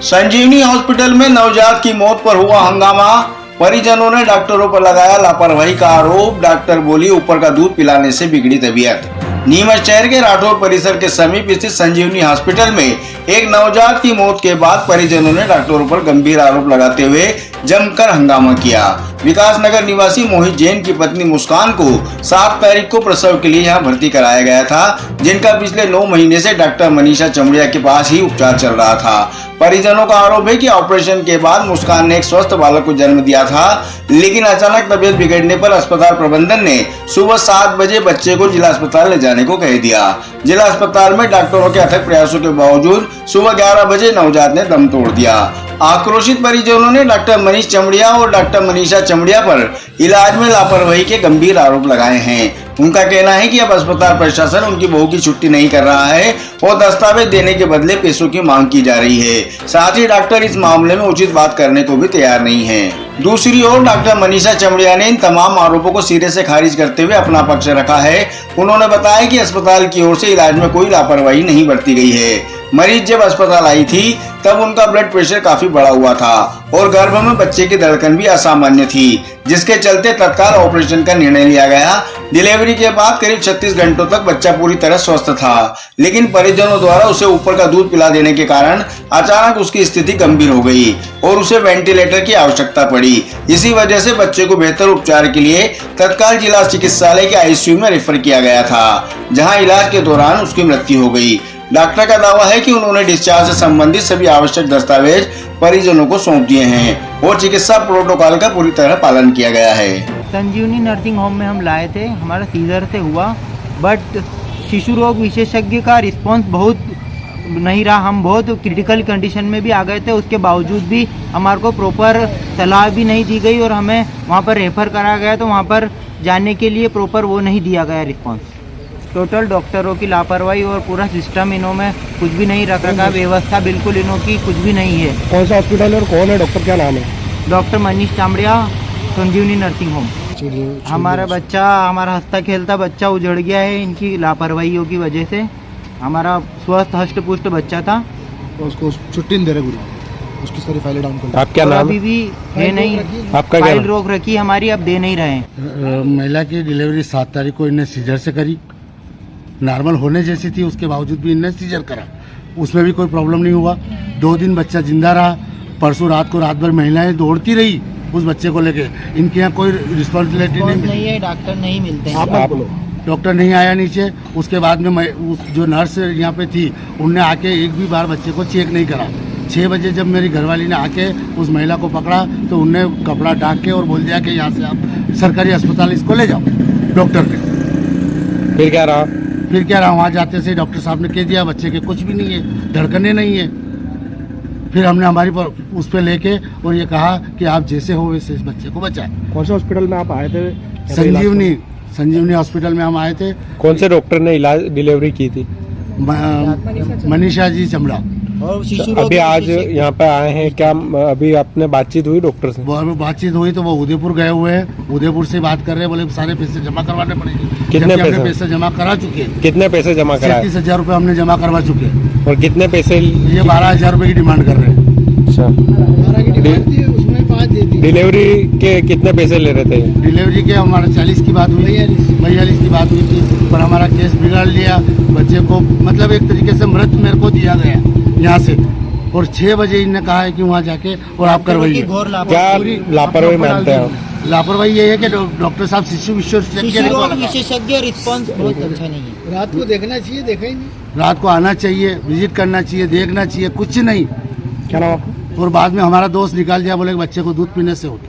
संजीवनी hospital में नवजात की मौत पर हुआ हंगामा। परिजनों ने डॉक्टरों पर लगाया लापरवाही का आरोप। डॉक्टर बोली ऊपर का दूध पिलाने से बिगड़ी तबीयत। नीमच शहर के राठौर परिसर के समीप स्थित संजीवनी हॉस्पिटल में एक नवजात की मौत के बाद परिजनों ने डॉक्टरों पर गंभीर आरोप लगाते हुए जमकर हंगामा किया। विकास नगर निवासी मोहित जैन की पत्नी मुस्कान को 7 तारीख को प्रसव के लिए यहां भर्ती कराया गया था, जिनका पिछले 9 महीने से डॉक्टर मनीषा चमड़िया के पास ही उपचार चल रहा था। परिजनों का आरोप है कि ऑपरेशन के बाद मुस्कान ने एक स्वस्थ बालक को जन्म दिया था, लेकिन अचानक तबीयत बिगड़ने पर अस्पताल प्रबंधन ने सुबह 7 बजे बच्चे को जिला अस्पताल ले जाने को कह दिया। जिला अस्पताल में डॉक्टरों के अथक प्रयासों के बावजूद सुबह 11 बजे नवजात ने दम तोड़ दिया। आक्रोशित परिजनों ने डॉक्टर मनीष चमड़िया और डॉक्टर मनीषा चमड़िया पर इलाज में लापरवाही के गंभीर आरोप लगाए हैं। उनका कहना है कि अब अस्पताल प्रशासन उनकी बहू की छुट्टी नहीं कर रहा है और दस्तावेज देने के बदले पैसों की मांग की जा रही है। साथ ही डॉक्टर इस मामले में उचित बात करने को भी तैयार नहीं है। दूसरी ओर डॉक्टर मनीषा चमड़िया ने इन तमाम आरोपों को सिरे से खारिज करते हुए अपना पक्ष रखा है। उन्होंने बताया कि अस्पताल की ओर से इलाज में कोई लापरवाही नहीं बरती गई है। मरीज जब अस्पताल आई थी तब उनका ब्लड प्रेशर काफी बढ़ा हुआ था और गर्भ में बच्चे की धड़कन भी असामान्य थी, जिसके चलते तत्काल ऑपरेशन का निर्णय लिया गया। डिलीवरी के बाद करीब 36 घंटों तक बच्चा पूरी तरह स्वस्थ था, लेकिन परिजनों द्वारा उसे ऊपर का दूध पिला देने के कारण अचानक उसकी स्थिति गंभीर हो गई और उसे वेंटिलेटर की आवश्यकता पड़ी। इसी वजह से बच्चे को बेहतर उपचार के लिए तत्काल जिला चिकित्सालय के आईसीयू में रेफर किया गया था, जहां इलाज के दौरान उसकी मृत्यु हो गई। डॉक्टर का दावा है कि उन्होंने डिस्चार्ज से संबंधित सभी आवश्यक दस्तावेज परिजनों को सौंप दिए हैं और चिकित्सा प्रोटोकॉल का पूरी तरह पालन किया गया है। संजीवनी नर्सिंग होम में हम लाए थे, हमारा सीजर से हुआ, बट शिशु रोग विशेषज्ञ का रिस्पांस बहुत नहीं रहा। हम बहुत क्रिटिकल कंडीशन में भी आ गए थे, उसके बावजूद भी हमारे को प्रॉपर सलाह भी नहीं दी गई और हमें वहाँ पर रेफर करा गया, तो वहाँ पर जाने के लिए प्रॉपर वो नहीं दिया गया रिस्पांस। टोटल डॉक्टरों की लापरवाही और पूरा सिस्टम इन्हों में कुछ भी नहीं रख रखा, व्यवस्था बिल्कुल इन्हों की कुछ भी नहीं है। कौन सा हॉस्पिटल है और कौन है डॉक्टर, क्या नाम है? डॉक्टर मनीष चामड़िया, संजीवनी नर्सिंग होम। हमारा बच्चा, हमारा हंसता खेलता बच्चा उजड़ गया है इनकी लापरवाहियों की वजह से। हमारा स्वस्थ हष्ट पुष्ट बच्चा था, तो उसको छुट्टी नहीं दे रहे गुरु, उसकी सारी फाइलें डाउन कर। आप क्या नाम? अभी भी है नहीं, आपका फाइल रोक रखी हमारी, अब दे नहीं रहे। महिला की डिलीवरी 7 तारीख को इन्हें सीजर से करी, नॉर्मल होने जैसी थी, उसके बावजूद भी इन्हें सीजर करा, उसमें भी कोई प्रॉब्लम नहीं हुआ। 2 दिन बच्चा जिंदा रहा। परसों रात को रात भर महिलाएं दौड़ती रही उस बच्चे को लेके। इनके यहाँ कोई रिस्पॉन्सिबिलिटी नहीं है, डॉक्टर नहीं मिलते हैं। आप डॉक्टर नहीं आया नीचे। उसके बाद में उस जो नर्स यहाँ पे थी उनने आके एक भी बार बच्चे को चेक नहीं करा। 6 बजे जब मेरी घरवाली ने आके उस महिला को पकड़ा तो उनने कपड़ा ढाक के और बोल दिया कि यहाँ से आप सरकारी अस्पताल इसको ले जाओ डॉक्टर के। फिर क्या रहा? वहाँ जाते से डॉक्टर साहब ने कह दिया बच्चे के कुछ भी नहीं है, धड़कने नहीं है। फिर हमने हमारी पर उस पर लेके और ये कहा कि आप जैसे हो वैसे इस बच्चे को बचाएं। कौन से हॉस्पिटल में आप आए थे? संजीवनी हॉस्पिटल में हम आए थे। कौन से डॉक्टर ने इलाज डिलीवरी की थी? मनीषा जी चमड़ा। और शिशु अभी आज यहाँ पे आए हैं, क्या अभी आपने बातचीत हुई डॉक्टर से? वो बातचीत हुई तो वो उदयपुर गए हुए हैं, उदयपुर से बात कर रहे हैं, बोले सारे पैसे जमा करवाने पड़ेंगे। कितने पैसे जमा करा चुके हैं? कितने पैसे जमा कराए? 37,000 रुपये हमने जमा करवा चुके हैं। और कितने पैसे? ये 12,000 रुपये की डिमांड कर रहे हैं। अच्छा, डिलीवरी के कितने पैसे ले रहे थे? डिलीवरी के हमारा 40 की बात हुई, 42 की बात हुई थी, पर हमारा केस बिगाड़ लिया। बच्चे को मतलब एक तरीके से मृत मेरे को दिया गया यहाँ से, और 6 बजे इन्होंने कहा है कि वहाँ जाके और आप करवाइए। क्या लापरवाही मानते हैं? लापरवाही ये है कि डॉक्टर साहब शिशु विशेषज्ञ रिस्पांस बहुत अच्छा नहीं है। रात को देखना चाहिए, देखा ही नहीं। रात को आना चाहिए, विजिट करना चाहिए, देखना चाहिए, कुछ नहीं। क्या नाम आपका? और बाद में हमारा दोस्त निकाल दिया, बोले बच्चे को दूध पीने से होता।